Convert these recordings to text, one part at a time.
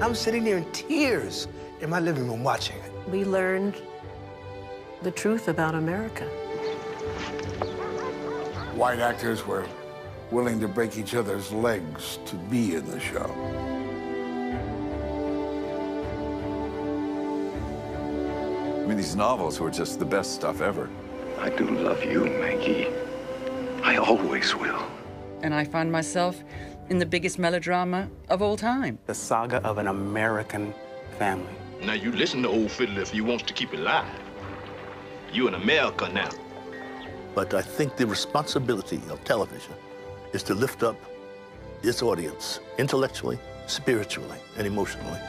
I'm sitting there in tears in my living room watching it. We learned the truth about America. White actors were willing to break each other's legs to be in the show. I mean, these novels were just the best stuff ever. I do love you, Maggie. I always will. And I find myself in the biggest melodrama of all time. The saga of an American family. Now, you listen to old Fiddler if you want to keep it alive. You in America now. But I think the responsibility of television is to lift up its audience intellectually, spiritually, and emotionally.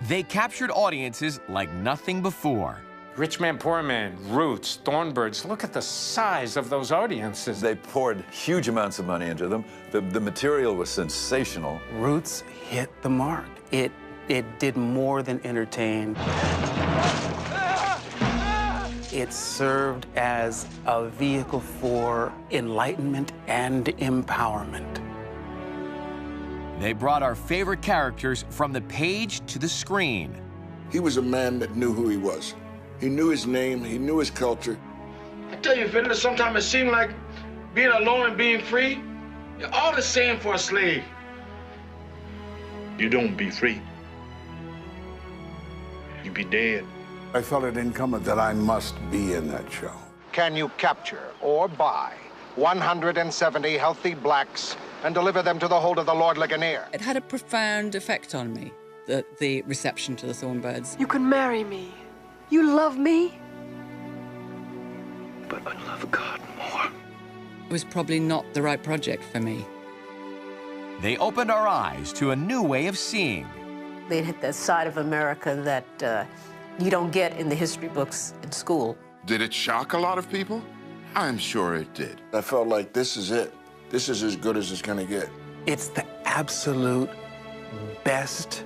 They captured audiences like nothing before. Rich Man, Poor Man, Roots, Thornbirds, look at the size of those audiences. They poured huge amounts of money into them. The material was sensational. Roots hit the mark. It did more than entertain. It served as a vehicle for enlightenment and empowerment. They brought our favorite characters from the page to the screen. He was a man that knew who he was. He knew his name, he knew his culture. I tell you, Fiddler, sometimes it seems like being alone and being free, you're all the same for a slave. You don't be free. You be dead. I felt it incumbent that I must be in that show. Can you capture or buy 170 healthy blacks and deliver them to the hold of the Lord Ligonier? It had a profound effect on me, the reception to the Thornbirds. You can marry me. You love me. But I love God more. It was probably not the right project for me. They opened our eyes to a new way of seeing. They hit that side of America that you don't get in the history books in school. Did it shock a lot of people? I'm sure it did. I felt like this is it. This is as good as it's gonna get. It's the absolute best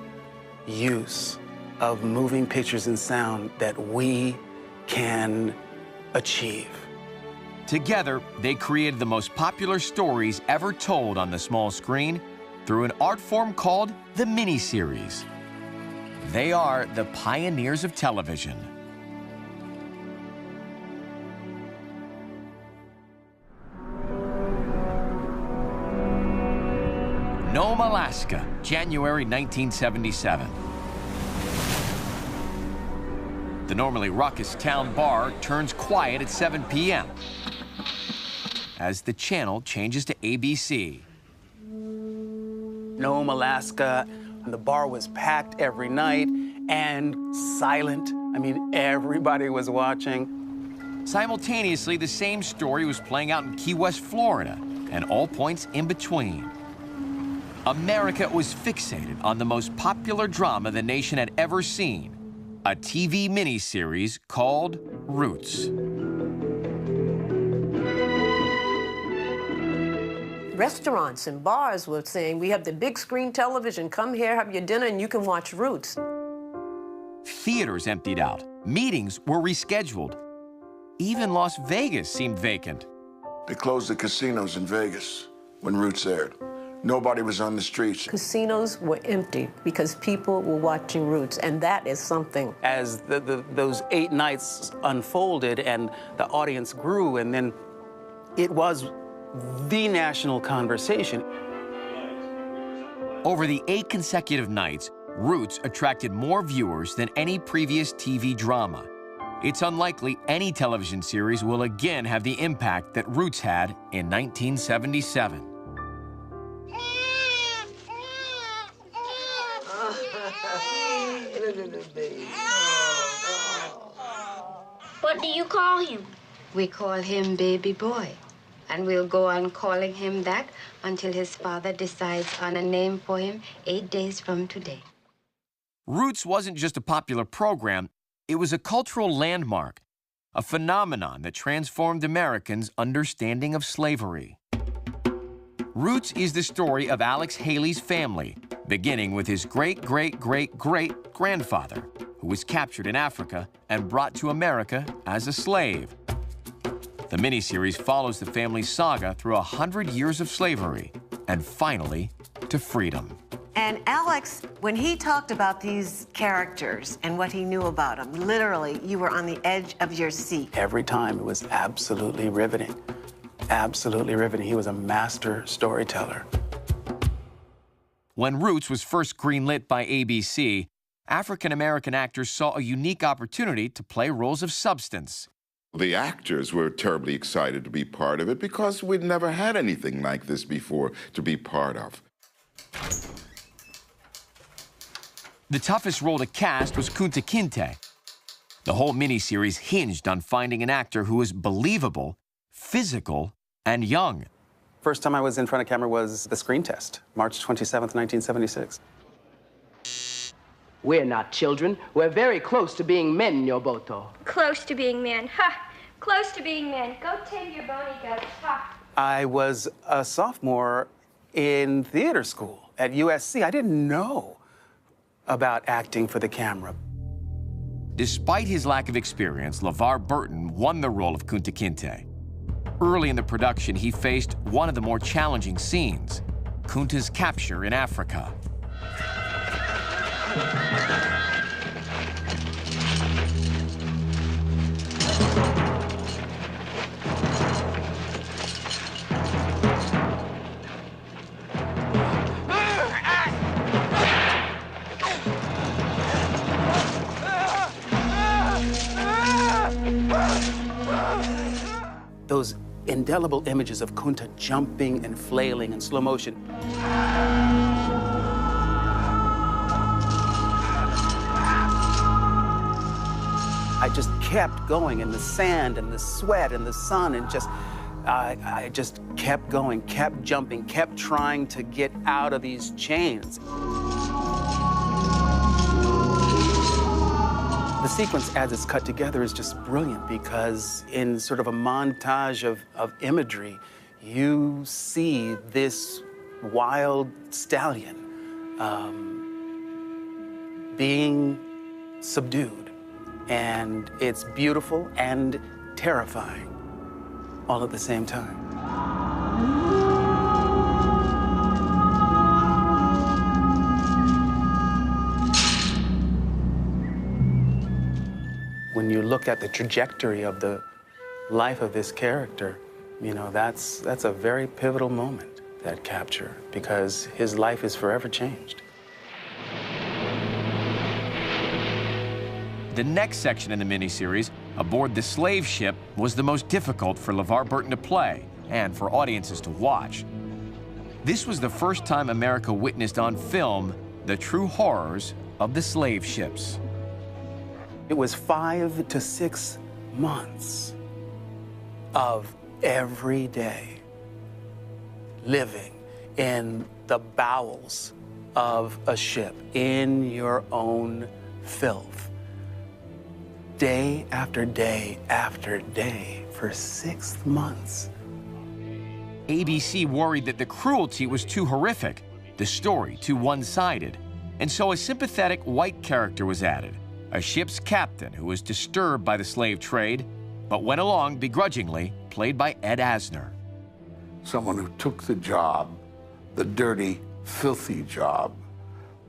use of moving pictures and sound that we can achieve. Together, they created the most popular stories ever told on the small screen through an art form called the miniseries. They are the pioneers of television. Nome, Alaska, January 1977. The normally raucous town bar turns quiet at 7 p.m. as the channel changes to ABC. Nome, Alaska, the bar was packed every night and silent. I mean, everybody was watching. Simultaneously, the same story was playing out in Key West, Florida, and all points in between. America was fixated on the most popular drama the nation had ever seen, a TV miniseries called Roots. Restaurants and bars were saying, we have the big screen television, come here, have your dinner, and you can watch Roots. Theaters emptied out. Meetings were rescheduled. Even Las Vegas seemed vacant. They closed the casinos in Vegas when Roots aired. Nobody was on the streets. Casinos were empty because people were watching Roots, and that is something. As those 8 nights unfolded and the audience grew, and then it was the national conversation. Over the 8 consecutive nights, Roots attracted more viewers than any previous TV drama. It's unlikely any television series will again have the impact that Roots had in 1977. What do you call him? We call him Baby Boy. And we'll go on calling him that until his father decides on a name for him 8 days from today. Roots wasn't just a popular program, it was a cultural landmark, a phenomenon that transformed Americans' understanding of slavery. Roots is the story of Alex Haley's family, beginning with his great-great-great-great-grandfather, who was captured in Africa and brought to America as a slave. The miniseries follows the family's saga through 100 years of slavery and finally to freedom. And Alex, when he talked about these characters and what he knew about them, literally, you were on the edge of your seat. Every time it was absolutely riveting. Absolutely riveting. He was a master storyteller. When Roots was first greenlit by ABC, African-American actors saw a unique opportunity to play roles of substance. The actors were terribly excited to be part of it because we'd never had anything like this before to be part of. The toughest role to cast was Kunta Kinte. The whole miniseries hinged on finding an actor who was believable, physical, and young. First time I was in front of camera was the screen test, March 27th, 1976. We're not children. We're very close to being men, Nyoboto. Close to being men. Ha! Close to being men. Go tame your bony goats. Ha! I was a sophomore in theater school at USC. I didn't know about acting for the camera. Despite his lack of experience, LeVar Burton won the role of Kunta Kinte. Early in the production, he faced one of the more challenging scenes, Kunta's capture in Africa. Those indelible images of Kunta jumping and flailing in slow motion. I just kept going in the sand and the sweat and the sun and I just kept going, kept jumping, kept trying to get out of these chains. The sequence as it's cut together is just brilliant because in sort of a montage of imagery, you see this wild stallion being subdued. And it's beautiful and terrifying all at the same time. When you look at the trajectory of the life of this character, you know, that's a very pivotal moment, that capture, because his life is forever changed. The next section in the miniseries, aboard the slave ship, was the most difficult for LeVar Burton to play and for audiences to watch. This was the first time America witnessed on film the true horrors of the slave ships. It was 5 to 6 months of every day living in the bowels of a ship, in your own filth. Day after day after day for 6 months. ABC worried that the cruelty was too horrific, the story too one-sided, and so a sympathetic white character was added, a ship's captain who was disturbed by the slave trade, but went along begrudgingly, played by Ed Asner. Someone who took the job, the dirty, filthy job,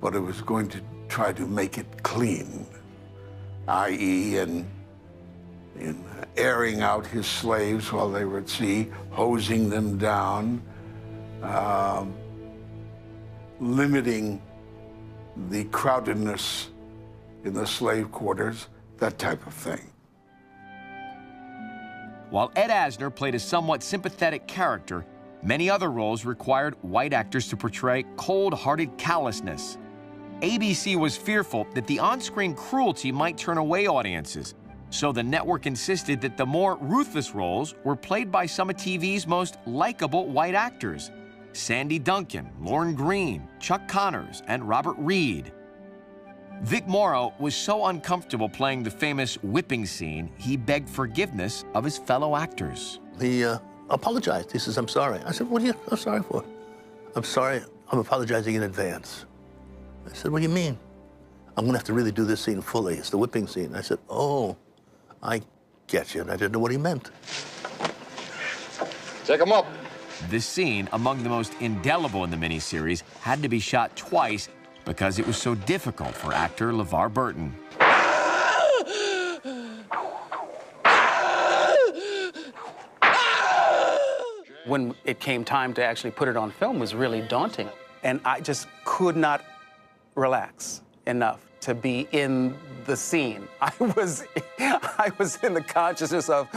but it was going to try to make it clean, i.e. in airing out his slaves while they were at sea, hosing them down, limiting the crowdedness in the slave quarters, that type of thing. While Ed Asner played a somewhat sympathetic character, many other roles required white actors to portray cold-hearted callousness. ABC was fearful that the on-screen cruelty might turn away audiences, so the network insisted that the more ruthless roles were played by some of TV's most likable white actors: Sandy Duncan, Lorne Greene, Chuck Connors, and Robert Reed. Vic Morrow was so uncomfortable playing the famous whipping scene, he begged forgiveness of his fellow actors. He apologized. He says, "I'm sorry." I said, "What are you sorry for?" "I'm sorry, I'm apologizing in advance." I said, "What do you mean?" "I'm gonna have to really do this scene fully. It's the whipping scene." I said, "Oh, I get you." And I didn't know what he meant. Take him up. This scene, among the most indelible in the miniseries, had to be shot twice because it was so difficult for actor LeVar Burton. When it came time to actually put it on film was really daunting. And I just could not relax enough to be in the scene. I was in the consciousness of,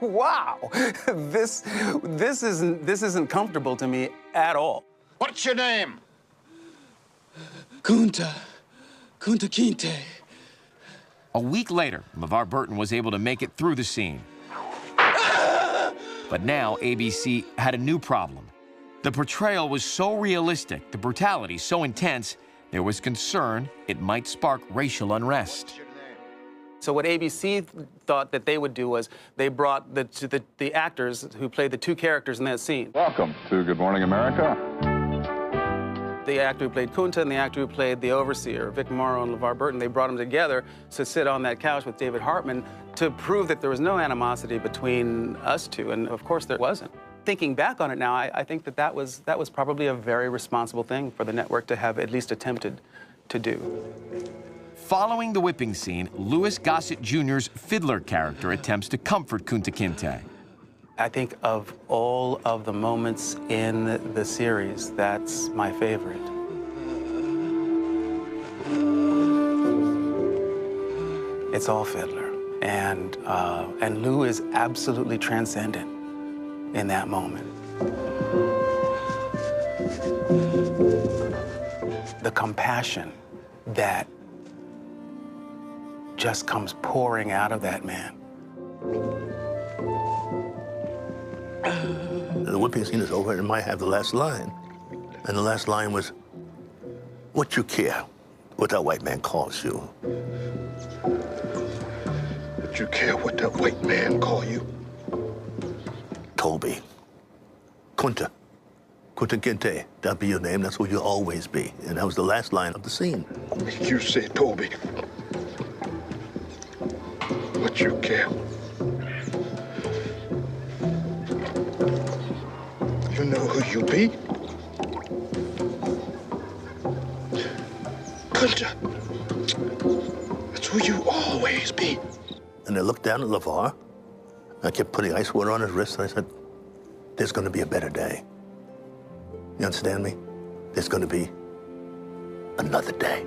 wow, this isn't comfortable to me at all. What's your name? Kunta Kinte. A week later, LeVar Burton was able to make it through the scene. But now ABC had a new problem. The portrayal was so realistic, the brutality so intense, there was concern it might spark racial unrest. So what ABC thought that they would do was they brought the actors who played the two characters in that scene. Welcome to Good Morning America. The actor who played Kunta and the actor who played the overseer, Vic Morrow and LeVar Burton, they brought them together to sit on that couch with David Hartman to prove that there was no animosity between us two, and of course there wasn't. Thinking back on it now, I think that was probably a very responsible thing for the network to have at least attempted to do. Following the whipping scene, Louis Gossett Jr.'s Fiddler character attempts to comfort Kunta Kinte. I think of all of the moments in the series, that's my favorite. It's all Fiddler, and Lou is absolutely transcendent in that moment. The compassion that just comes pouring out of that man. The whipping scene is over, and I might have the last line. And the last line was, "What you care what that white man calls you?" Would you care what that white man call you? Toby. Kunta Kinte. That'll be your name. That's who you'll always be. And that was the last line of the scene. You say Toby. What you care? You know who you be? Kunta. That's who you always be. And I looked down at LeVar. I kept putting ice water on his wrist, and I said, "There's going to be a better day. You understand me? There's going to be another day."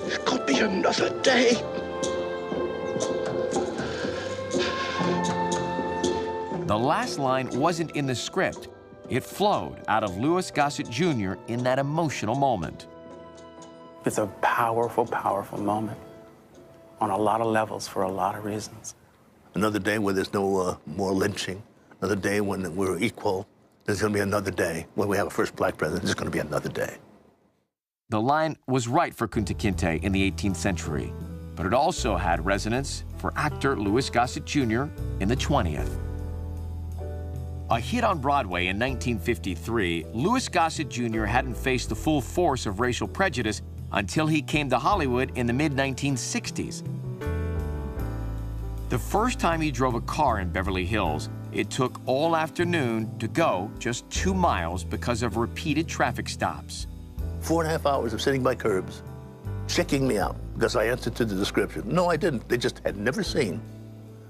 There's going to be another day. The last line wasn't in the script. It flowed out of Louis Gossett Jr. in that emotional moment. It's a powerful, powerful moment on a lot of levels for a lot of reasons. Another day where there's no more lynching. Another day when we're equal. There's going to be another day when we have a first black president. There's going to be another day. The line was right for Kunta Kinte in the 18th century, but it also had resonance for actor Louis Gossett Jr. in the 20th. A hit on Broadway in 1953, Louis Gossett Jr. hadn't faced the full force of racial prejudice until he came to Hollywood in the mid-1960s. The first time he drove a car in Beverly Hills, it took all afternoon to go just 2 miles because of repeated traffic stops. 4.5 hours of sitting by curbs, checking me out because I answered to the description. No, I didn't. They just had never seen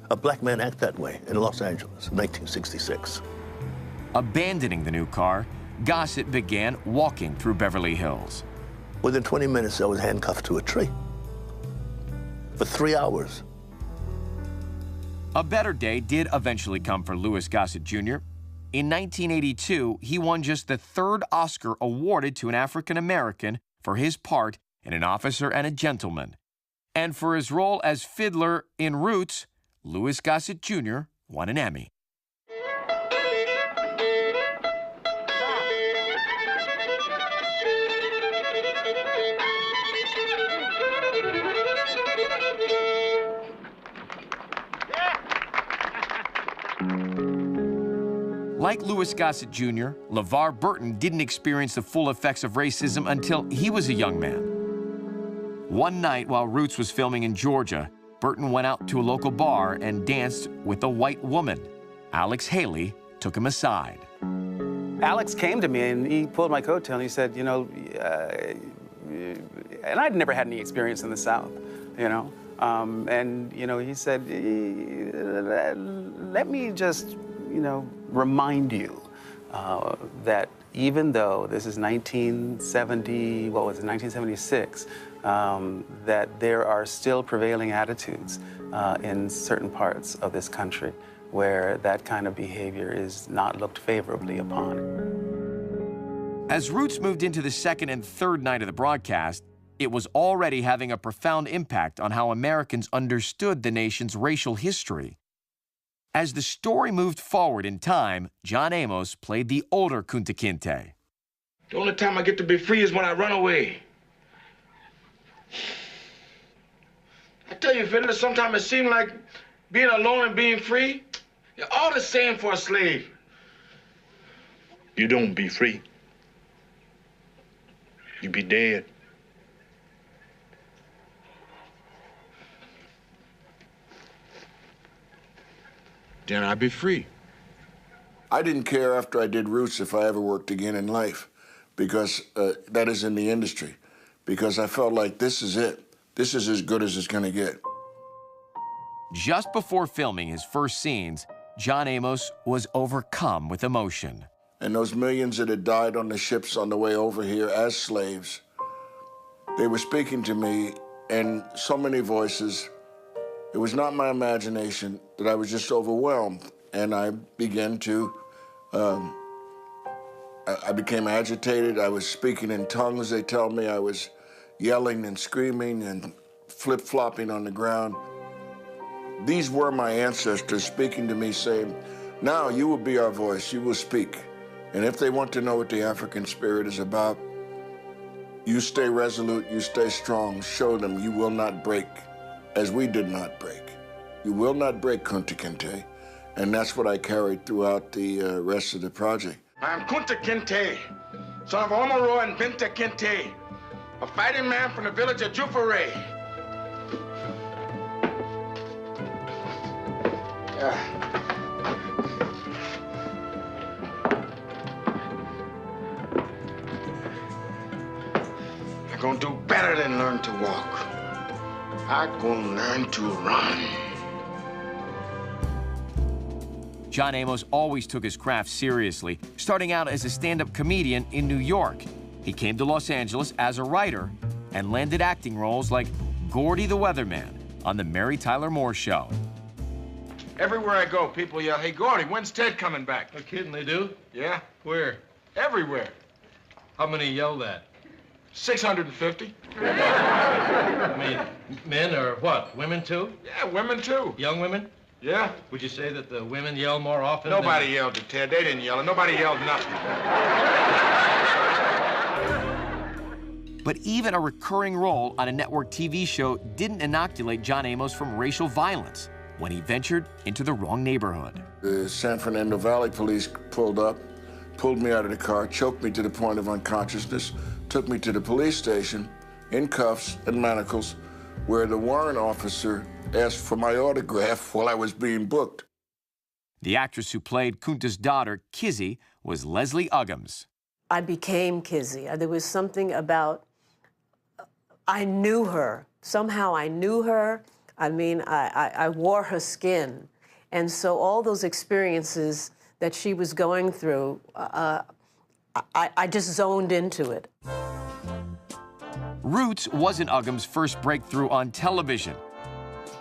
a black man act that way in Los Angeles in 1966. Abandoning the new car, Gossett began walking through Beverly Hills. Within 20 minutes, I was handcuffed to a tree for 3 hours. A better day did eventually come for Louis Gossett Jr. In 1982, he won just the 3rd Oscar awarded to an African American for his part in An Officer and a Gentleman. And for his role as Fiddler in Roots, Louis Gossett Jr. won an Emmy. Like Louis Gossett Jr., LeVar Burton didn't experience the full effects of racism until he was a young man. One night while Roots was filming in Georgia, Burton went out to a local bar and danced with a white woman. Alex Haley took him aside. Alex came to me and he pulled my coattail and he said, you know, and I'd never had any experience in the South, you know. And, you know, he said, let me just, you know, remind you that even though this is 1970, what was it, 1976, that there are still prevailing attitudes in certain parts of this country where that kind of behavior is not looked favorably upon. As Roots moved into the second and third night of the broadcast, it was already having a profound impact on how Americans understood the nation's racial history. As the story moved forward in time, John Amos played the older Kunta Kinte. The only time I get to be free is when I run away. I tell you, Fiddler, sometimes it seems like being alone and being free, you're all the same for a slave. You don't be free. You be dead. Then I'd be free. I didn't care after I did Roots if I ever worked again in life, because that is in the industry, because I felt like this is it. This is as good as it's gonna get. Just before filming his first scenes, John Amos was overcome with emotion. And those millions that had died on the ships on the way over here as slaves, they were speaking to me in so many voices. It was not my imagination that I was just overwhelmed. And I began to, I became agitated. I was speaking in tongues, they tell me. I was yelling and screaming and flip-flopping on the ground. These were my ancestors speaking to me, saying, now you will be our voice, you will speak. And if they want to know what the African spirit is about, you stay resolute, you stay strong, show them you will not break, as we did not break. You will not break, Kunta Kinte. And that's what I carried throughout the rest of the project. I'm Kunta Kinte, son of Omaro and Binta Kinte, a fighting man from the village of Jufere. I'm gonna do better than learn to walk. I'm gonna learn to run. John Amos always took his craft seriously, starting out as a stand-up comedian in New York. He came to Los Angeles as a writer and landed acting roles like Gordy the Weatherman on The Mary Tyler Moore Show. Everywhere I go, people yell, hey, Gordy, when's Ted coming back? No kidding, they do? Yeah. Where? Everywhere. How many yell that? 650. I mean, men or what? Women too? Yeah, women too. Young women? Yeah. Would you say that the women yell more often? Nobody yelled at Ted. They didn't yell, and nobody yelled nothing. But even a recurring role on a network TV show didn't inoculate John Amos from racial violence when he ventured into the wrong neighborhood. The San Fernando Valley police pulled up, pulled me out of the car, choked me to the point of unconsciousness, took me to the police station in cuffs and manacles, where the warrant officer asked for my autograph while I was being booked. The actress who played Kunta's daughter, Kizzy, was Leslie Uggams. I became Kizzy. There was something about, I knew her. Somehow I knew her. I mean, I wore her skin. And so all those experiences that she was going through, I just zoned into it. Roots wasn't Uggams' first breakthrough on television.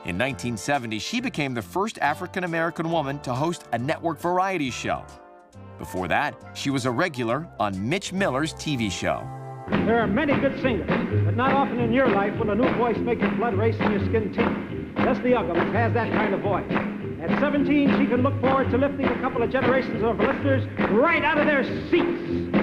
In 1970, she became the first African-American woman to host a network variety show. Before that, she was a regular on Mitch Miller's TV show. There are many good singers, but not often in your life will a new voice make your blood race and your skin tingle. Leslie Uggams has that kind of voice. At 17, she can look forward to lifting a couple of generations of listeners right out of their seats.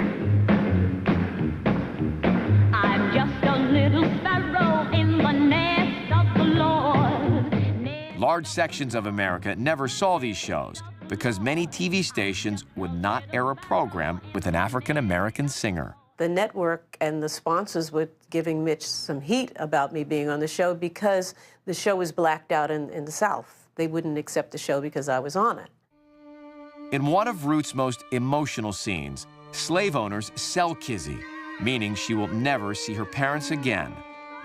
I'm just a little sparrow in the nest of the Lord. Large sections of America never saw these shows because many TV stations would not air a program with an African-American singer. the network and the sponsors were giving Mitch some heat about me being on the show because the show was blacked out in the South. They wouldn't accept the show because I was on it. In one of Ruth's most emotional scenes, slave owners sell Kizzy, meaning she will never see her parents again.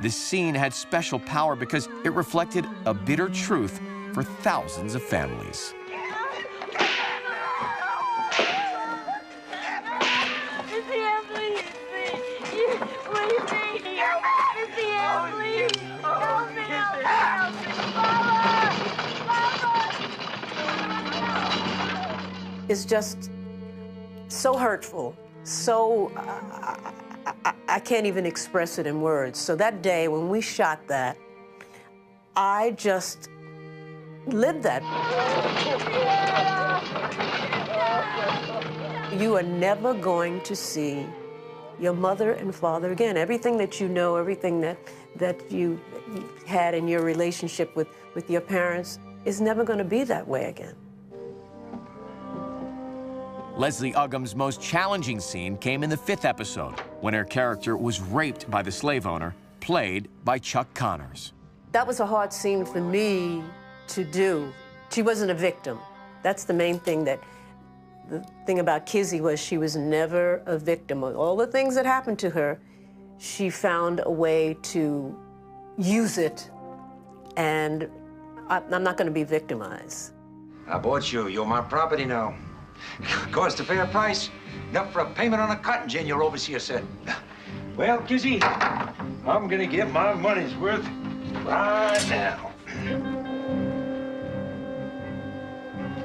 This scene had special power because it reflected a bitter truth for thousands of families. It's just so hurtful, so I can't even express it in words. So that day when we shot that, I just lived that. You are never going to see your mother and father again. Everything that you know, everything that you had in your relationship with your parents is never going to be that way again. Leslie Uggam's most challenging scene came in the 5th episode, when her character was raped by the slave owner, played by Chuck Connors. That was a hard scene for me to do. She wasn't a victim. That's the main thing. The thing about Kizzy was she was never a victim. All the things that happened to her, she found a way to use it, and I'm not going to be victimized. I bought you. You're my property now. Cost a fair price. Enough for a payment on a cotton gin, your overseer said. Well, Kizzy, I'm gonna get my money's worth right now.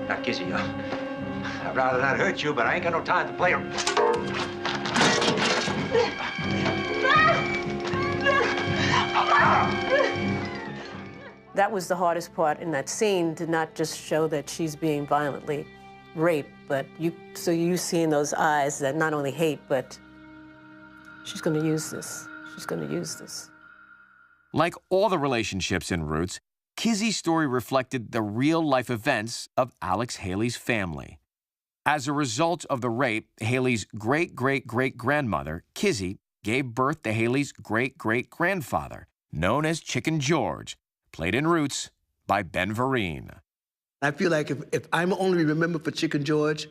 Now, Kizzy, I'd rather not hurt you, but I ain't got no time to play her. That was the hardest part in that scene, to not just show that she's being violently raped, but you see in those eyes that not only hate, but she's going to use this. She's going to use this. Like all the relationships in Roots, Kizzy's story reflected the real-life events of Alex Haley's family. As a result of the rape, Haley's great-great-great-grandmother, Kizzy, gave birth to Haley's great-great-grandfather, known as Chicken George, played in Roots by Ben Vereen. I feel like if I'm only remembered for Chicken George,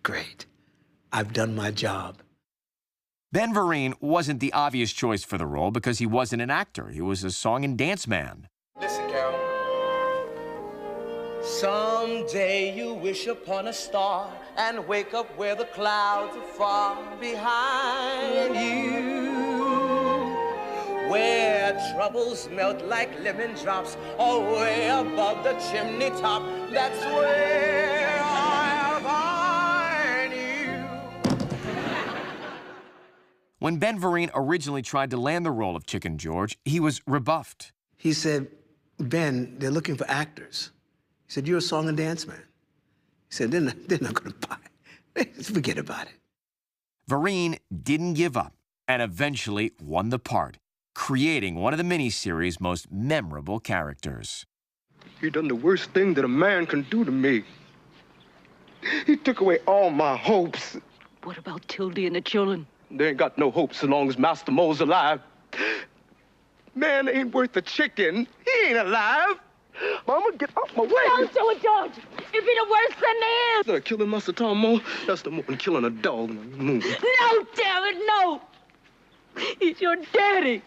great. I've done my job. Ben Vereen wasn't the obvious choice for the role because he wasn't an actor. He was a song and dance man. Listen, Carol. Someday you wish upon a star and wake up where the clouds are far behind you, where troubles melt like lemon drops, or way above the chimney top. That's where I'll find you. When Ben Vereen originally tried to land the role of Chicken George, he was rebuffed. He said, Ben, they're looking for actors. He said, you're a song and dance man. He said, they're not going to buy it. Forget about it. Vereen didn't give up and eventually won the part, creating one of the miniseries' most memorable characters. He done the worst thing that a man can do to me. He took away all my hopes. What about Tildy and the children? They ain't got no hope so long as Master Mo's alive. Man ain't worth a chicken. He ain't alive. Mama, get off my way. Don't do it, George. It'd be the worst than this. Killing Master Tom Mo, that's no more than killing a dog in a moon. No, damn it, no. He's your daddy.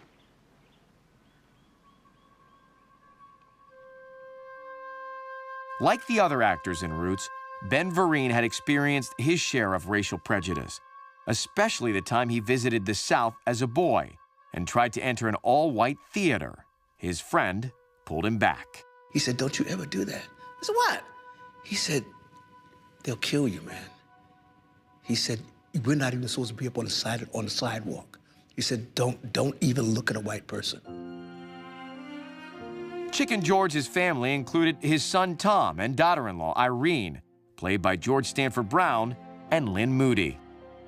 Like the other actors in Roots, Ben Vereen had experienced his share of racial prejudice, especially the time he visited the South as a boy and tried to enter an all-white theater. His friend pulled him back. He said, don't you ever do that. I said, what? He said, they'll kill you, man. He said, we're not even supposed to be up on the sidewalk. He said, don't even look at a white person. Chicken George's family included his son Tom and daughter-in-law Irene, played by George Stanford Brown and Lynn Moody.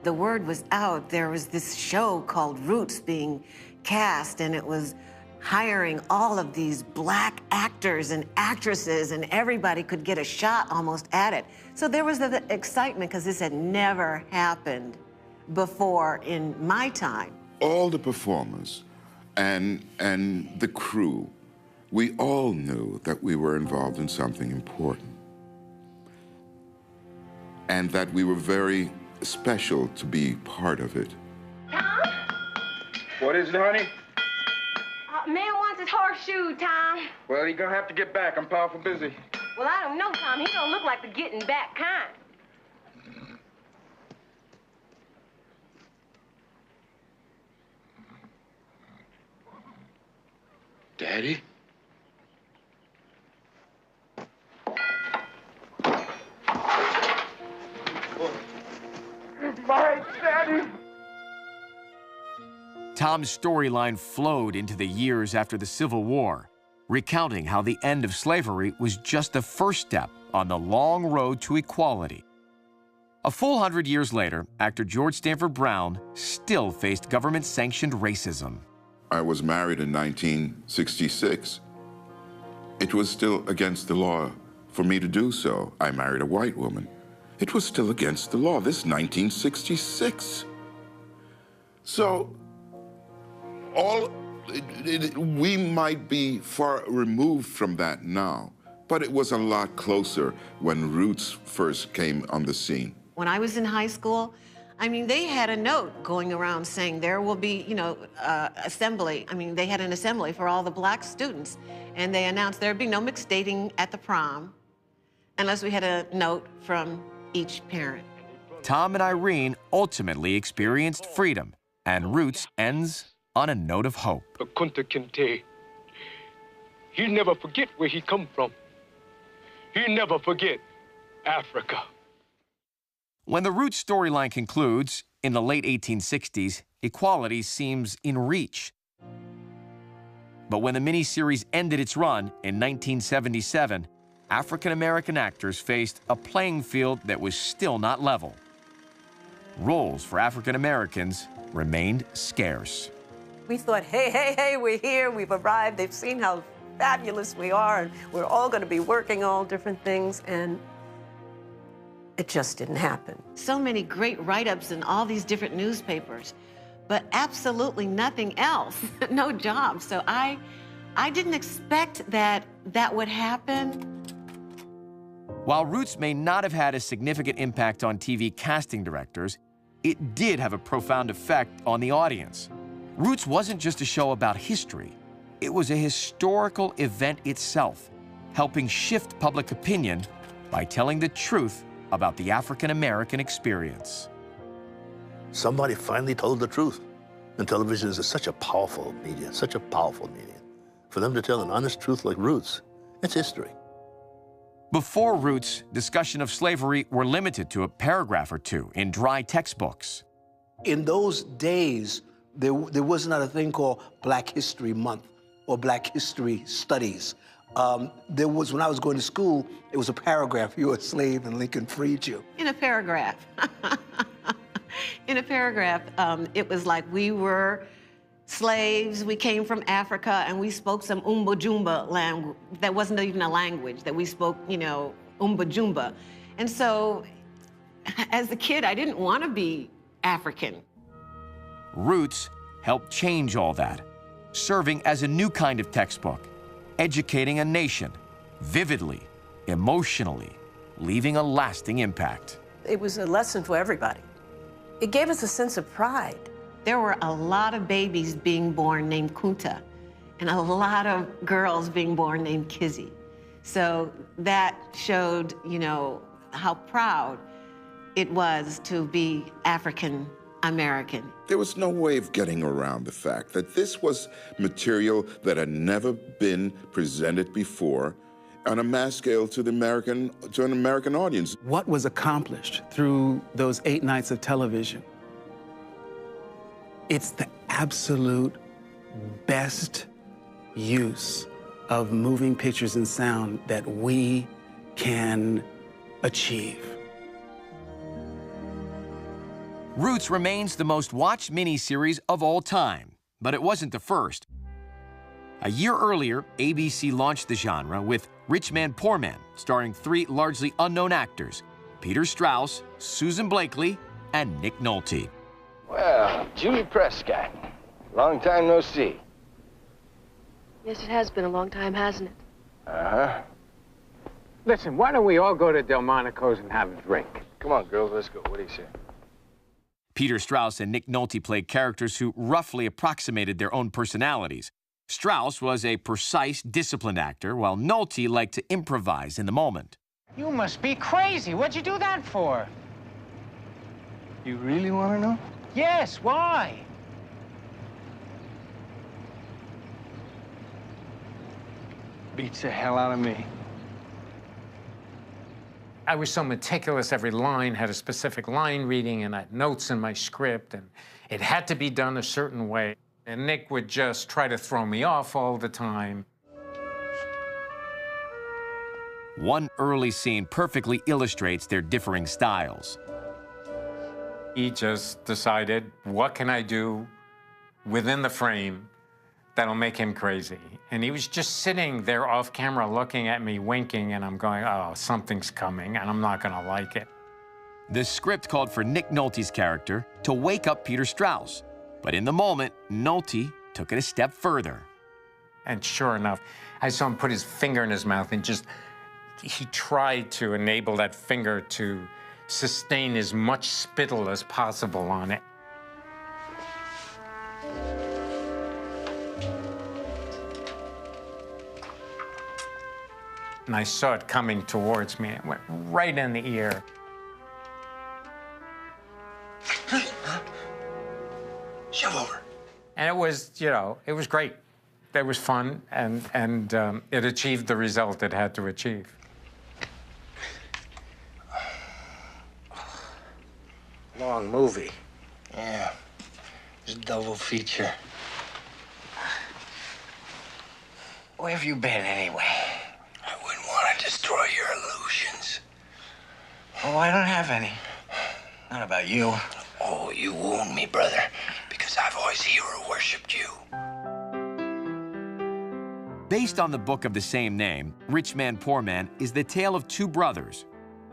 The word was out. There was this show called Roots being cast, and it was hiring all of these black actors and actresses, and everybody could get a shot almost at it. So there was the excitement because this had never happened before in my time. All the performers and the crew, we all knew that we were involved in something important. And that we were very special to be part of it. Tom? What is it, honey? Man wants his horseshoe, Tom. Well, you're gonna have to get back. I'm powerful busy. Well, I don't know, Tom. He don't look like the getting back kind. Daddy? My Daddy! Tom's storyline flowed into the years after the Civil War, recounting how the end of slavery was just the first step on the long road to equality. A full 100 years later, actor George Stanford Brown still faced government-sanctioned racism. I was married in 1966. It was still against the law for me to do so. I married a white woman. It was still against the law. This is 1966. So, we might be far removed from that now, but it was a lot closer when Roots first came on the scene. When I was in high school, I mean, they had a note going around saying there will be, you know, assembly. I mean, they had an assembly for all the black students, and they announced there'd be no mixed dating at the prom unless we had a note from each parent. Tom and Irene ultimately experienced freedom, and Roots ends on a note of hope. Kunta Kinte, he'll never forget where he come from. He'll never forget Africa. When the Roots storyline concludes, in the late 1860s, equality seems in reach. But when the miniseries ended its run in 1977, African-American actors faced a playing field that was still not level. Roles for African-Americans remained scarce. We thought, hey, we're here, we've arrived, they've seen how fabulous we are, and we're all going to be working all different things, and it just didn't happen. So many great write-ups in all these different newspapers, but absolutely nothing else, no jobs. So I didn't expect that would happen. While Roots may not have had a significant impact on TV casting directors, it did have a profound effect on the audience. Roots wasn't just a show about history. It was a historical event itself, helping shift public opinion by telling the truth about the African-American experience. Somebody finally told the truth. And television is such a powerful medium, such a powerful medium. For them to tell an honest truth like Roots, it's history. Before Roots, discussion of slavery were limited to a paragraph or two in dry textbooks. In those days, there was not a thing called Black History Month or Black History Studies. There was, when I was going to school, it was a paragraph, you were a slave and Lincoln freed you. In a paragraph. In a paragraph, it was like we were slaves, we came from Africa, and we spoke some Umba Jumba language. That wasn't even a language, that we spoke, you know, Umba Jumba. And so, as a kid, I didn't want to be African. Roots helped change all that, serving as a new kind of textbook, educating a nation, vividly, emotionally, leaving a lasting impact. It was a lesson for everybody. It gave us a sense of pride. There were a lot of babies being born named Kunta, and a lot of girls being born named Kizzy. So that showed, you know, how proud it was to be African American. There was no way of getting around the fact that this was material that had never been presented before on a mass scale to an American audience. What was accomplished through those 8 nights of television? It's the absolute best use of moving pictures and sound that we can achieve. Roots remains the most watched miniseries of all time, but it wasn't the first. A year earlier, ABC launched the genre with Rich Man, Poor Man, starring 3 largely unknown actors, Peter Strauss, Susan Blakely, and Nick Nolte. Well, Julie Prescott. Long time no see. Yes, it has been a long time, hasn't it? Uh-huh. Listen, why don't we all go to Delmonico's and have a drink? Come on, girls, let's go. What do you say? Peter Strauss and Nick Nolte played characters who roughly approximated their own personalities. Strauss was a precise, disciplined actor, while Nolte liked to improvise in the moment. You must be crazy. What'd you do that for? You really want to know? Yes, why? Beats the hell out of me. I was so meticulous, every line had a specific line reading, and I had notes in my script, and it had to be done a certain way. And Nick would just try to throw me off all the time. One early scene perfectly illustrates their differing styles. He just decided, what can I do within the frame that'll make him crazy? And he was just sitting there off camera looking at me, winking, and I'm going, oh, something's coming, and I'm not gonna like it. The script called for Nick Nolte's character to wake up Peter Strauss. But in the moment, Nolte took it a step further. And sure enough, I saw him put his finger in his mouth and just, he tried to enable that finger to sustain as much spittle as possible on it. And I saw it coming towards me. It went right in the ear. Shove over. And it was, you know, it was great. It was fun, and it achieved the result it had to achieve. Long movie. Yeah. It's a double feature. Where have you been, anyway? I wouldn't want to destroy your illusions. Oh, I don't have any. Not about you. Oh, you wound me, brother, because I've always hero-worshipped you. Based on the book of the same name, Rich Man, Poor Man is the tale of two brothers,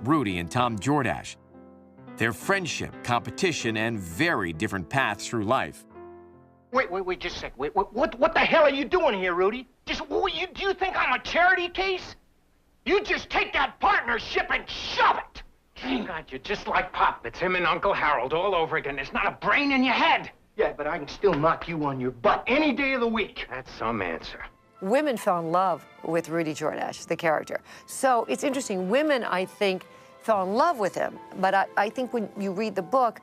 Rudy and Tom Jordache. Their friendship, competition, and very different paths through life. Wait, just a sec. What the hell are you doing here, Rudy? Do you think I'm a charity case? You just take that partnership and shove it! God, you're just like Pop. It's him and Uncle Harold all over again. There's not a brain in your head. Yeah, but I can still knock you on your butt any day of the week. That's some answer. Women fell in love with Rudy Jordache, the character. So it's interesting. Women, I think, fell in love with him. But I think when you read the book,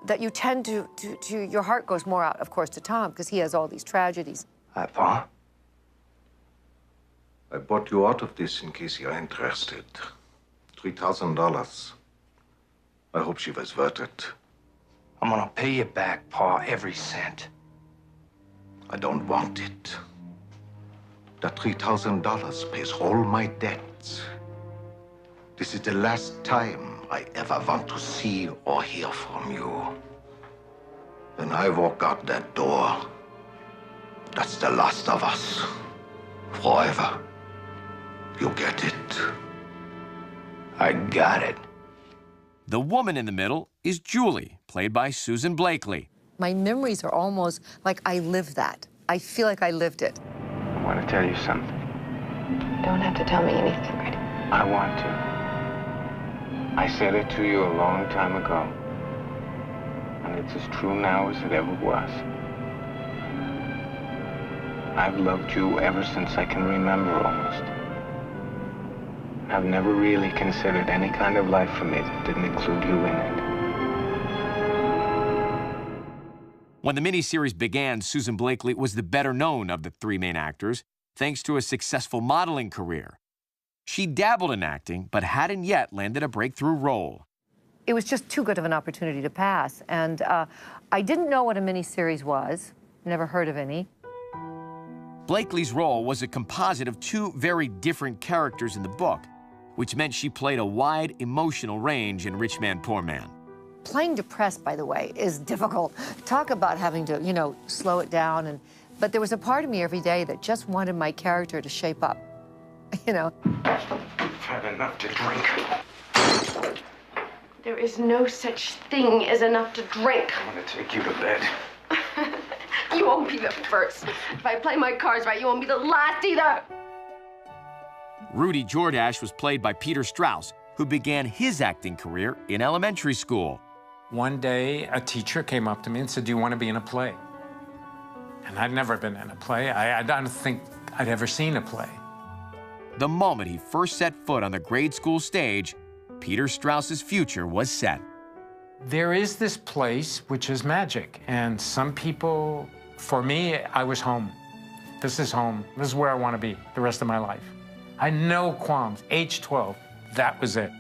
that you tend to your heart goes more out, of course, to Tom, because he has all these tragedies. Hi, Pa. I bought you out of this in case you're interested. $3,000. I hope she was worth it. I'm gonna pay you back, Pa, every cent. I don't want it. That $3,000 pays all my debts. This is the last time I ever want to see or hear from you. When I walk out that door, that's the last of us. Forever. You get it? I got it. The woman in the middle is Julie, played by Susan Blakely. My memories are almost like I lived that. I feel like I lived it. I want to tell you something. You don't have to tell me anything, Rudy. I want to. I said it to you a long time ago. And it's as true now as it ever was. I've loved you ever since I can remember, almost. I've never really considered any kind of life for me that didn't include you in it. When the miniseries began, Susan Blakely was the better known of the three main actors, thanks to a successful modeling career. She dabbled in acting, but hadn't yet landed a breakthrough role. It was just too good of an opportunity to pass. And I didn't know what a miniseries was, never heard of any. Blakely's role was a composite of two very different characters in the book, which meant she played a wide emotional range in Rich Man, Poor Man. Playing depressed, by the way, is difficult. Talk about having to, you know, slow it down. But there was a part of me every day that just wanted my character to shape up, you know. I've had enough to drink. There is no such thing as enough to drink. I'm gonna take you to bed. You won't be the first. If I play my cards right, you won't be the last either. Rudy Jordache was played by Peter Strauss, who began his acting career in elementary school. One day, a teacher came up to me and said, "Do you want to be in a play?" And I'd never been in a play. I don't think I'd ever seen a play. The moment he first set foot on the grade school stage, Peter Strauss's future was set. There is this place which is magic, and some people, for me, I was home. This is home. This is where I want to be the rest of my life. I had no qualms. Age 12, that was it.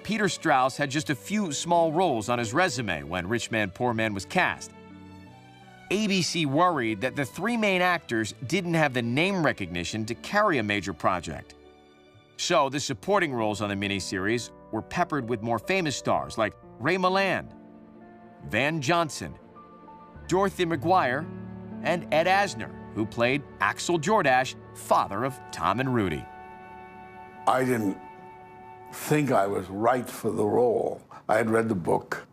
Peter Strauss had just a few small roles on his resume when Rich Man, Poor Man was cast. ABC worried that the three main actors didn't have the name recognition to carry a major project. So the supporting roles on the miniseries were peppered with more famous stars like Ray Milland, Van Johnson, Dorothy McGuire, and Ed Asner, who played Axel Jordache, father of Tom and Rudy. I didn't think I was right for the role. I had read the book.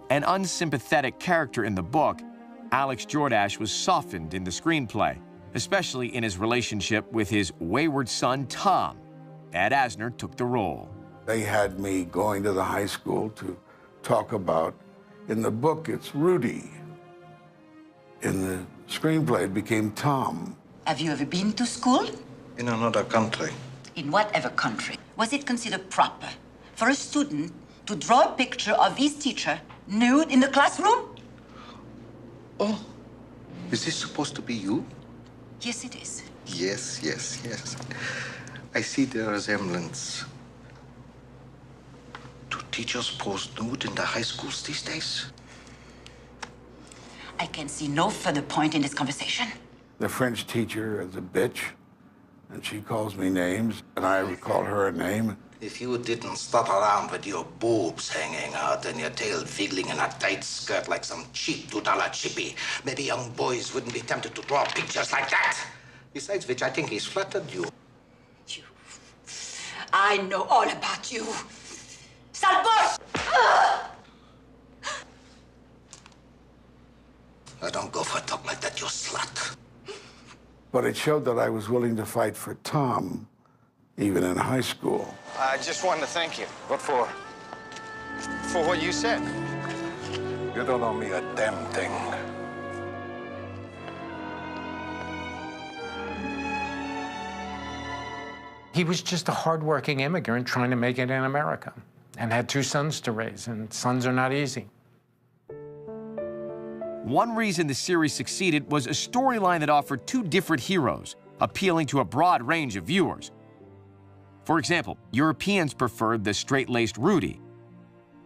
An unsympathetic character in the book, Alex Jordache was softened in the screenplay, especially in his relationship with his wayward son, Tom. Ed Asner took the role. They had me going to the high school to talk about, in the book, it's Rudy. In the screenplay, it became Tom. Have you ever been to school? In another country. In whatever country. Was it considered proper for a student to draw a picture of his teacher nude in the classroom? Oh, is this supposed to be you? Yes, it is. Yes, yes, yes. I see the resemblance. Do teachers pose nude in the high schools these days? I can see no further point in this conversation. The French teacher is a bitch, and she calls me names, and I call her a name. If you didn't stutter around with your boobs hanging out and your tail wiggling in a tight skirt like some cheap $2 chippy, maybe young boys wouldn't be tempted to draw pictures like that. Besides which, I think he's flattered you. I know all about you. Salbush! I don't go for talk like that, you slut. But it showed that I was willing to fight for Tom, even in high school. I just wanted to thank you. What for? For what you said. You don't owe me a damn thing. He was just a hardworking immigrant trying to make it in America and had 2 sons to raise, and sons are not easy. One reason the series succeeded was a storyline that offered 2 different heroes, appealing to a broad range of viewers. For example, Europeans preferred the straight-laced Rudy.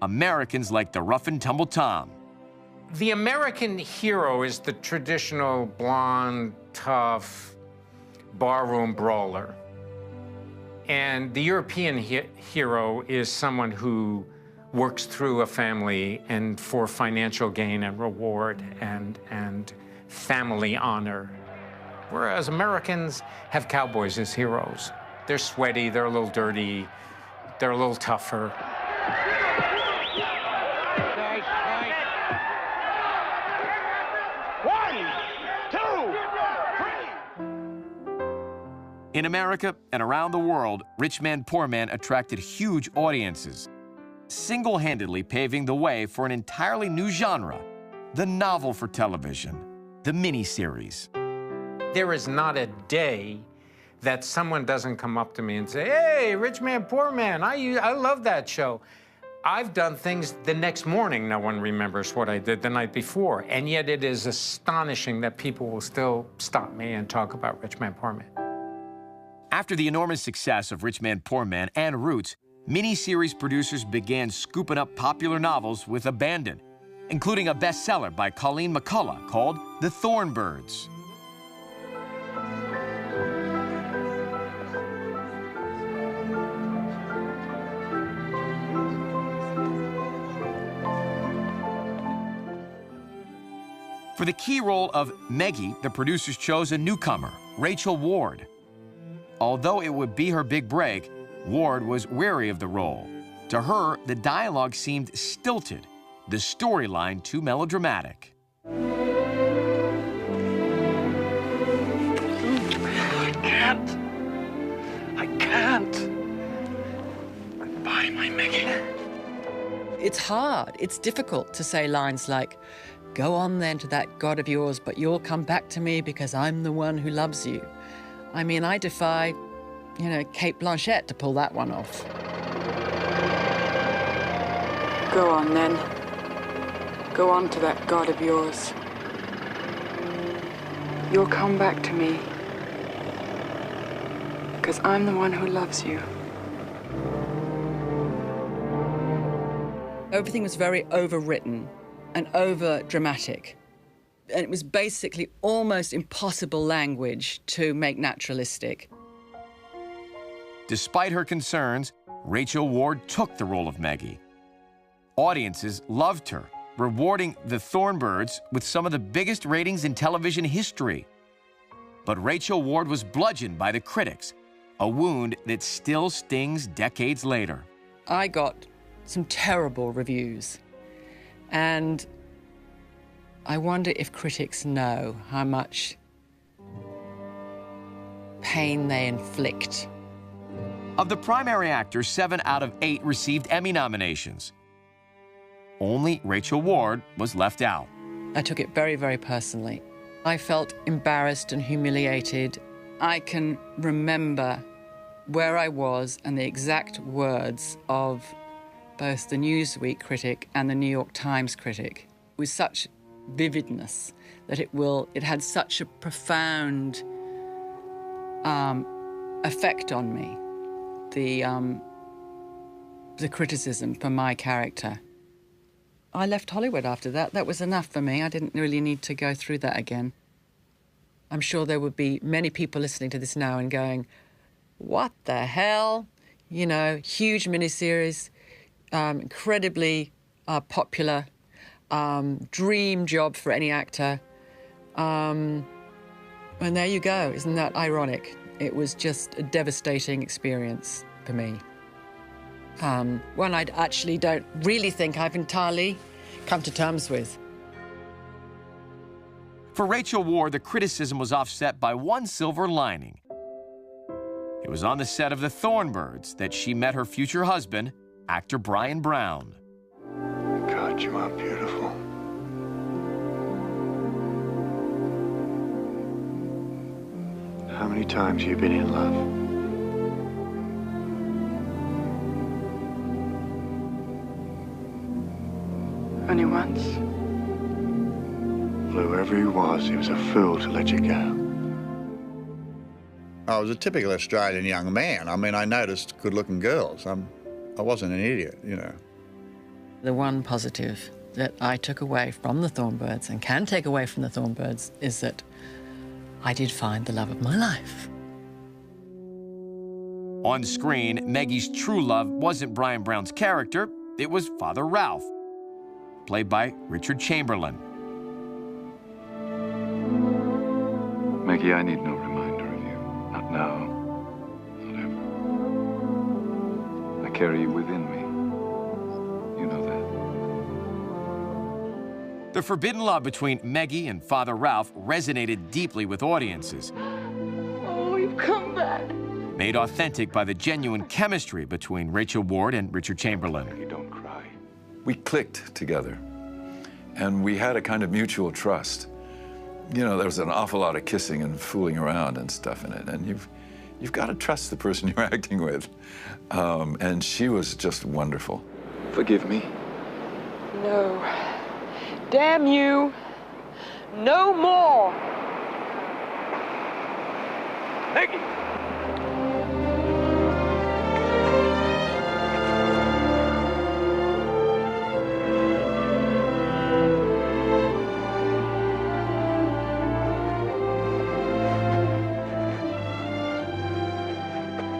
Americans liked the rough-and-tumble Tom. The American hero is the traditional blonde, tough, barroom brawler. And the European hero is someone who works through a family and for financial gain and reward and family honor. Whereas Americans have cowboys as heroes. They're sweaty, they're a little dirty, they're a little tougher. In America and around the world, Rich Man, Poor Man attracted huge audiences, single-handedly paving the way for an entirely new genre, the novel for television, the miniseries. There is not a day that someone doesn't come up to me and say, "Hey, Rich Man, Poor Man, I love that show." I've done things the next morning no one remembers what I did the night before, and yet it is astonishing that people will still stop me and talk about Rich Man, Poor Man. After the enormous success of Rich Man, Poor Man and Roots, miniseries producers began scooping up popular novels with abandon, including a bestseller by Colleen McCullough called The Thornbirds. For the key role of Meggie, the producers chose a newcomer, Rachel Ward. Although it would be her big break, Ward was wary of the role, To her, the dialogue seemed stilted, the storyline too melodramatic. I can't. Goodbye, my Maggie. It's hard, it's difficult to say lines like, "Go on then to that God of yours, but you'll come back to me because I'm the one who loves you." I mean, I defy, Kate Blanchett to pull that one off. Go on then. Go on to that God of yours. You'll come back to me because I'm the one who loves you. Everything was very overwritten and over-dramatic. And it was basically almost impossible language to make naturalistic. Despite her concerns, Rachel Ward took the role of Maggie. Audiences loved her, rewarding the Thornbirds with some of the biggest ratings in television history. But Rachel Ward was bludgeoned by the critics, a wound that still stings decades later. I got some terrible reviews, and I wonder if critics know how much pain they inflict. Of the primary actors, 7 out of 8 received Emmy nominations. Only Rachel Ward was left out. I took it very, very personally. I felt embarrassed and humiliated. I can remember where I was and the exact words of both the Newsweek critic and the New York Times critic with such vividness that it had such a profound effect on me, the criticism for my character. I left Hollywood after that. That was enough for me. I didn't really need to go through that again. I'm sure there would be many people listening to this now and going, what the hell? Huge miniseries, incredibly popular, dream job for any actor. And there you go. Isn't that ironic? It was just a devastating experience for me. One I actually don't really think I've entirely come to terms with. For Rachel Ward, the criticism was offset by one silver lining. It was on the set of The Thornbirds that she met her future husband, actor Brian Brown. God, you are beautiful. How many times have you been in love? Only once. Well, whoever he was a fool to let you go. I was a typical Australian young man. I mean, I noticed good-looking girls. I wasn't an idiot, The one positive that I took away from the Thornbirds and can take away from the Thornbirds is that I did find the love of my life. On screen, Maggie's true love wasn't Brian Brown's character, it was Father Ralph, played by Richard Chamberlain. Maggie, I need no reminder of you. Not now. Not ever. I carry you within me. You know that. The forbidden love between Maggie and Father Ralph resonated deeply with audiences. Oh, you've come back. Made authentic by the genuine chemistry between Rachel Ward and Richard Chamberlain. You don't cry. We clicked together, and we had a kind of mutual trust. There was an awful lot of kissing and fooling around and stuff in it, and you've got to trust the person you're acting with. And she was just wonderful. Forgive me. No. Damn you. No more. Maggie!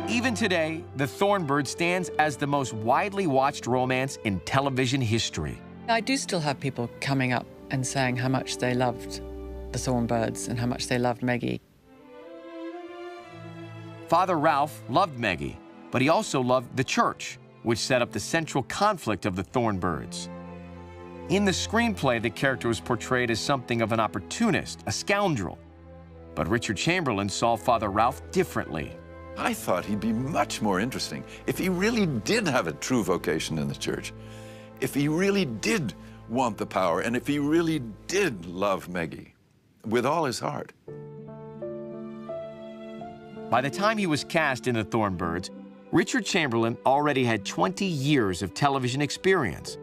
Even today, The Thornbirds stands as the most widely watched romance in television history. I do still have people coming up and saying how much they loved the Thornbirds and how much they loved Maggie. Father Ralph loved Maggie, but he also loved the church, which set up the central conflict of the Thornbirds. In the screenplay, the character was portrayed as something of an opportunist, a scoundrel. But Richard Chamberlain saw Father Ralph differently. I thought he'd be much more interesting if he really did have a true vocation in the church, if he really did want the power, and if he really did love Meggie with all his heart. By the time he was cast in the Thornbirds, Richard Chamberlain already had 20 years of television experience.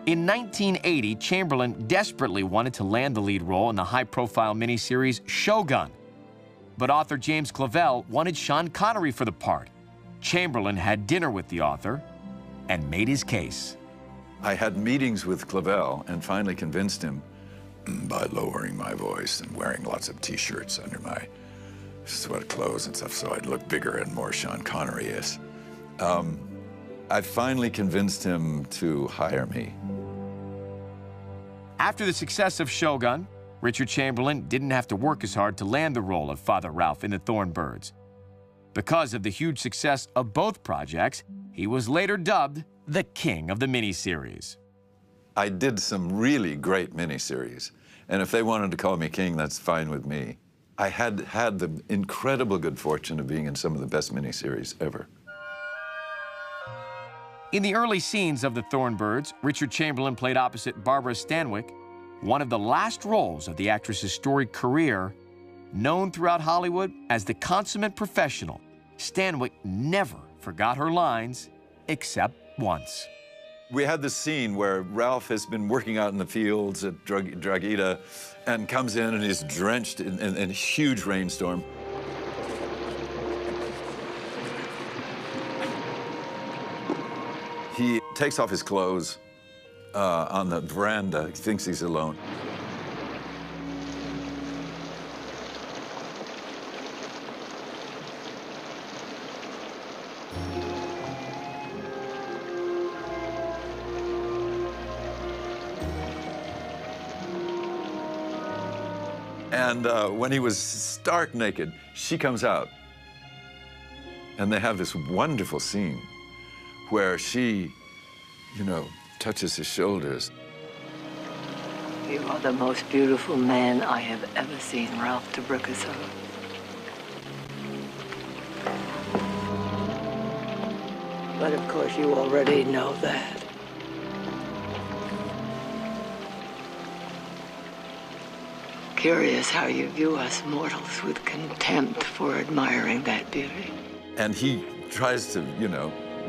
In 1980, Chamberlain desperately wanted to land the lead role in the high-profile miniseries Shogun. But author James Clavell wanted Sean Connery for the part. Chamberlain had dinner with the author and made his case. I had meetings with Clavell and finally convinced him by lowering my voice and wearing lots of T-shirts under my sweat clothes and stuff so I'd look bigger and more Sean Connery-ish. I finally convinced him to hire me. After the success of Shogun, Richard Chamberlain didn't have to work as hard to land the role of Father Ralph in the Thornbirds. Because of the huge success of both projects, he was later dubbed the king of the miniseries. I did some really great miniseries, and if they wanted to call me king, that's fine with me. I had the incredible good fortune of being in some of the best miniseries ever. In the early scenes of the Thornbirds, Richard Chamberlain played opposite Barbara Stanwyck, one of the last roles of the actress's storied career. Known throughout Hollywood as the consummate professional, Stanwyck never forgot her lines, except once. We had this scene where Ralph has been working out in the fields at Draghita and comes in and is drenched in a huge rainstorm. He takes off his clothes on the veranda. He thinks he's alone. And when he was stark naked, she comes out. And they have this wonderful scene where she, touches his shoulders. You are the most beautiful man I have ever seen, Ralph DeBruckeso. But of course, you already know that. Curious how you view us mortals with contempt for admiring that beauty. And he tries to,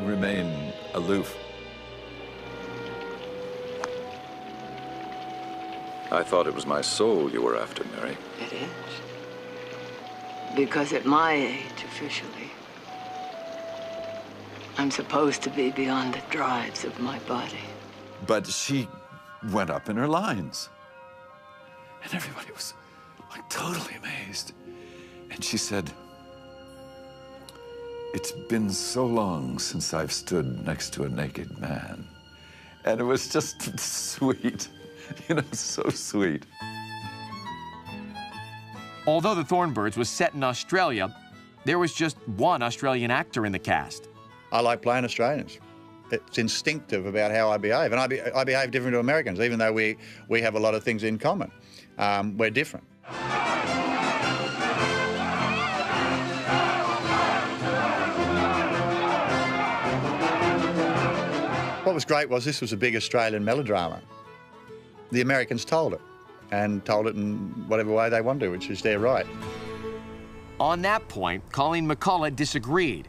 remain aloof. I thought it was my soul you were after, Mary. It is. Because at my age, officially, I'm supposed to be beyond the drives of my body. But she went up in her lines. And everybody was, totally amazed. And she said, "It's been so long since I've stood next to a naked man." And it was just sweet, so sweet. Although The Thornbirds was set in Australia, there was just one Australian actor in the cast. I like playing Australians. It's instinctive about how I behave, and I behave different to Americans, even though we have a lot of things in common. We're different. What was great was this was a big Australian melodrama. The Americans told it, and told it in whatever way they wanted to, which is their right. On that point, Colleen McCullough disagreed.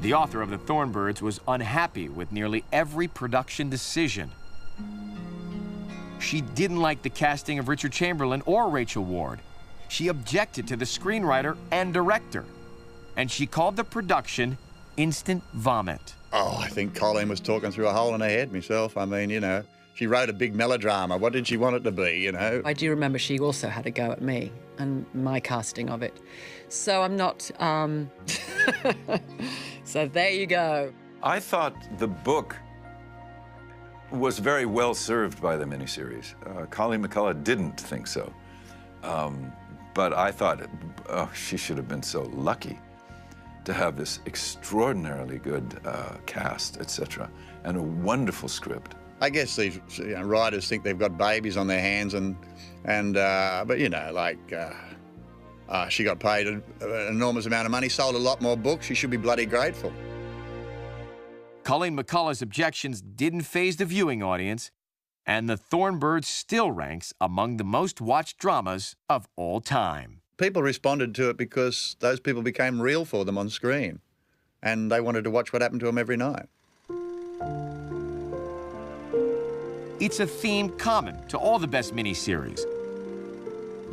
The author of The Thornbirds was unhappy with nearly every production decision. She didn't like the casting of Richard Chamberlain or Rachel Ward. She objected to the screenwriter and director. And she called the production instant vomit. Oh, I think Colleen was talking through a hole in her head myself. I mean, she wrote a big melodrama. What did she want it to be, I do remember she also had a go at me and my casting of it. So I'm not, so there you go. I thought the book was very well served by the miniseries. Colleen McCullough didn't think so. But I thought, she should have been so lucky to have this extraordinarily good cast, etc., and a wonderful script. I guess these writers think they've got babies on their hands, but you know, like she got paid an enormous amount of money, sold a lot more books. She should be bloody grateful. Colleen McCullough's objections didn't faze the viewing audience, and The Thornbird still ranks among the most watched dramas of all time. People responded to it because those people became real for them on screen, and they wanted to watch what happened to them every night. It's a theme common to all the best miniseries.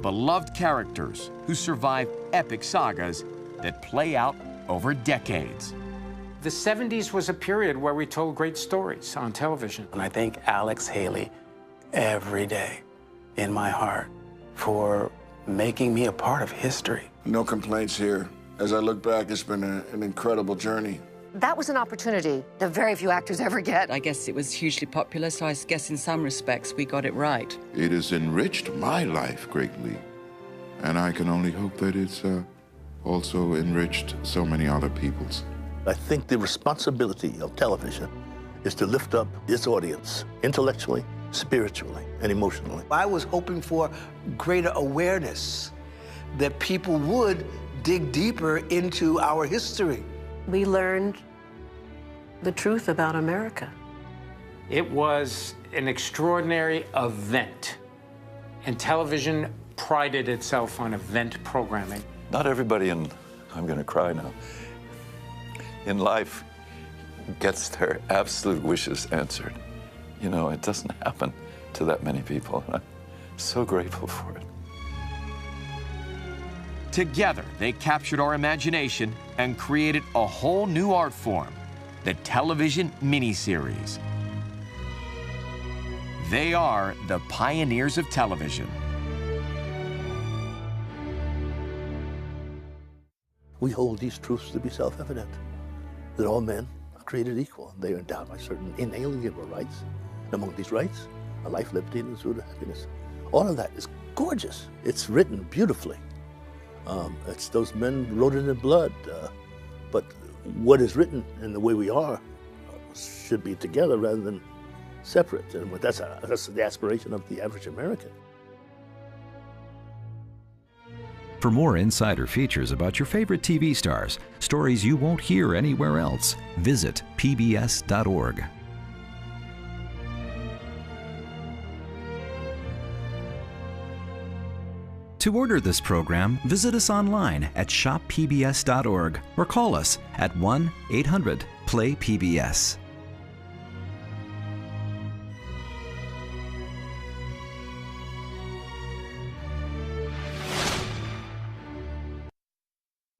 Beloved characters who survive epic sagas that play out over decades. The 70s was a period where we told great stories on television. And I thank Alex Haley every day in my heart for making me a part of history. No complaints here. As I look back, it's been an incredible journey. That was an opportunity that very few actors ever get. I guess it was hugely popular, so I guess in some respects we got it right. It has enriched my life greatly, and I can only hope that it's also enriched so many other people's. I think the responsibility of television is to lift up its audience intellectually, spiritually, and emotionally. I was hoping for greater awareness, that people would dig deeper into our history. We learned the truth about America. It was an extraordinary event, and television prided itself on event programming. Not everybody I'm going to cry now, in life gets their absolute wishes answered. You know, it doesn't happen to that many people, and I'm so grateful for it. Together, they captured our imagination and created a whole new art form, the television miniseries. They are the pioneers of television. We hold these truths to be self-evident, that all men are created equal. They are endowed by certain inalienable rights. And among these rights, a life, liberty, and the pursuit of happiness. All of that is gorgeous. It's written beautifully. It's those men wrote it in blood. But what is written and the way we are should be together rather than separate. And that's the aspiration of the average American. For more insider features about your favorite TV stars, stories you won't hear anywhere else, visit pbs.org. To order this program, visit us online at shoppbs.org or call us at 1-800-PLAY-PBS.